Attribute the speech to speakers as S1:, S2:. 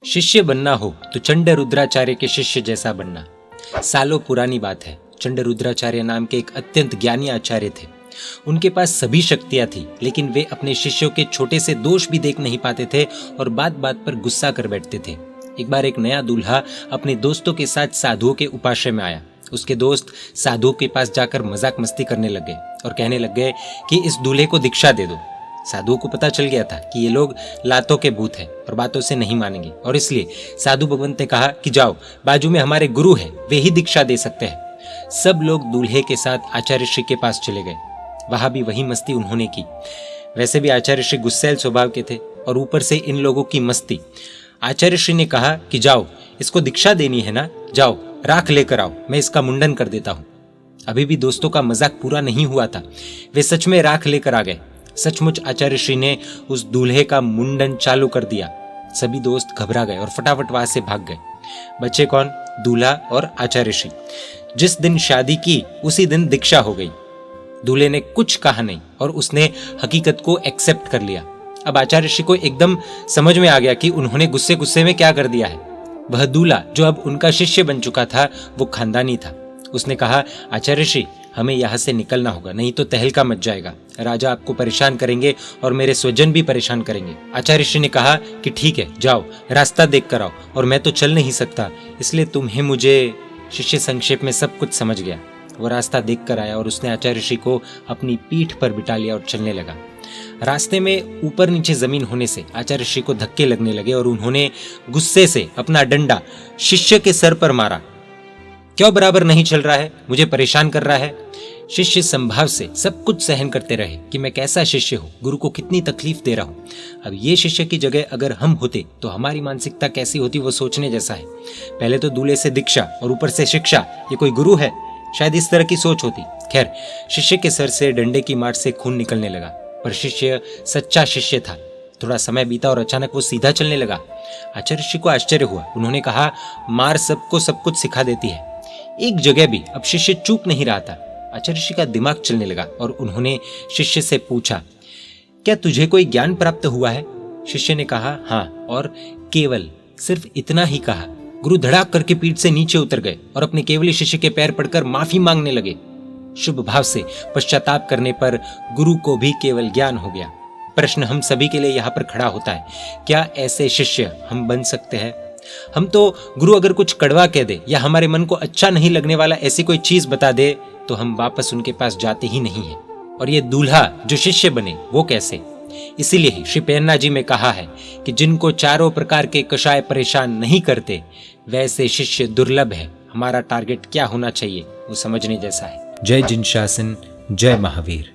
S1: शिष्य बनना हो तो चंड रुद्राचार्य के शिष्य जैसा बनना। सालों पुरानी बात है। चंड रुद्राचार्य नाम के एक अत्यंत ज्ञानी आचार्य थे। उनके पास सभी शक्तियां थी, लेकिन वे अपने शिष्यों के छोटे से दोष भी देख नहीं पाते थे और बात बात पर गुस्सा कर बैठते थे। एक बार एक नया दूल्हा अपने दोस्तों के साथ साधुओं के उपाश्रय में आया। उसके दोस्त साधुओं के पास जाकर मजाक मस्ती करने लगे और कहने लग गए कि इस दूल्हे को दीक्षा दे दो। साधुओं को पता चल गया था कि ये लोग लातों के भूत हैं और बातों से नहीं मानेंगे, और इसलिए साधु भगवंत ने कहा कि जाओ, बाजू में हमारे गुरु हैं, वे ही दीक्षा दे सकते हैं। सब लोग दूल्हे के साथ आचार्य श्री के पास चले गए। वहां भी वही मस्ती उन्होंने की। वैसे भी आचार्य श्री गुस्सैल स्वभाव के थे और ऊपर से इन लोगों की मस्ती। आचार्य श्री ने कहा कि जाओ, इसको दीक्षा देनी है ना, जाओ राख लेकर आओ, मैं इसका मुंडन कर देता हूं। अभी भी दोस्तों का मजाक पूरा नहीं हुआ था। वे सच में राख लेकर आ गए। सचमुच आचार्य श्री ने उस दूल्हे का मुंडन चालू कर दिया। सभी दोस्त घबरा गए और फटाफट वहां से भाग गए। बच्चे कौन? दूल्हा और आचार्य श्री। जिस दिन शादी की उसी दिन दीक्षा हो गई। दूल्हे ने कुछ कहा नहीं और उसने हकीकत को एक्सेप्ट कर लिया। अब आचार्य श्री को एकदम समझ में आ गया कि उन्होंने गुस्से गुस्से में क्या कर दिया है। वह दूल्हा जो अब उनका शिष्य बन चुका था, वो खानदानी था। उसने कहा, आचार्य श्री, हमें यहाँ से निकलना होगा, नहीं तो तहलका मच जाएगा। राजा आपको परेशान करेंगे और मेरे स्वजन भी परेशान करेंगे। आचार्य श्री ने कहा कि ठीक है, जाओ, रास्ता देख कर आओ, और मैं तो चल नहीं सकता, इसलिए तुम्हें मुझे। शिष्य संक्षेप में सब कुछ समझ गया। वो रास्ता देख कर आया और उसने आचार्य श्री को अपनी पीठ पर बिठा लिया और चलने लगा। रास्ते में ऊपर नीचे जमीन होने से आचार्य श्री को धक्के लगने लगे और उन्होंने गुस्से से अपना डंडा शिष्य के सर पर मारा। क्यों बराबर नहीं चल रहा है? मुझे परेशान कर रहा है। शिष्य संभाव से सब कुछ सहन करते रहे कि मैं कैसा शिष्य हूँ, गुरु को कितनी तकलीफ दे रहा हूँ। अब ये शिष्य की जगह अगर हम होते तो हमारी मानसिकता कैसी होती, वो सोचने जैसा है। पहले तो दूल्हे से दीक्षा और ऊपर से शिक्षा, ये कोई गुरु है? शायद इस तरह की सोच होती। खैर, शिष्य के सर से डंडे की मार से खून निकलने लगा, पर शिष्य सच्चा शिष्य था। थोड़ा समय बीता और अचानक वो सीधा चलने लगा। आचार्य श्री को आश्चर्य हुआ। उन्होंने कहा, मार सबको सब कुछ सिखा देती है। एक जगह भी अब शिष्य चूक नहीं रहा था। आचार्य श्री का दिमाग चलने लगा और उन्होंने शिष्य से पूछा, क्या तुझे कोई ज्ञान प्राप्त हुआ है? शिष्य ने कहा, हाँ, और केवल सिर्फ इतना ही कहा। गुरु धड़ाक करके पीठ से नीचे उतर गए और अपने केवली शिष्य के पैर पड़कर माफी मांगने लगे। शुभ भाव से पश्चाताप करने पर गुरु को भी केवल ज्ञान हो गया। प्रश्न हम सभी के लिए यहाँ पर खड़ा होता है, क्या ऐसे शिष्य हम बन सकते हैं? हम तो गुरु अगर कुछ कड़वा कह दे या हमारे मन को अच्छा नहीं लगने वाला ऐसी कोई चीज बता दे तो हम वापस उनके पास जाते ही नहीं है। और ये दूल्हा जो शिष्य बने, वो कैसे? इसीलिए ही श्री प्रेरणा जी में कहा है कि जिनको चारों प्रकार के कषाय परेशान नहीं करते, वैसे शिष्य दुर्लभ है। हमारा टारगेट क्या होना चाहिए, वो समझने जैसा है। जय जिन शासन, जय महावीर।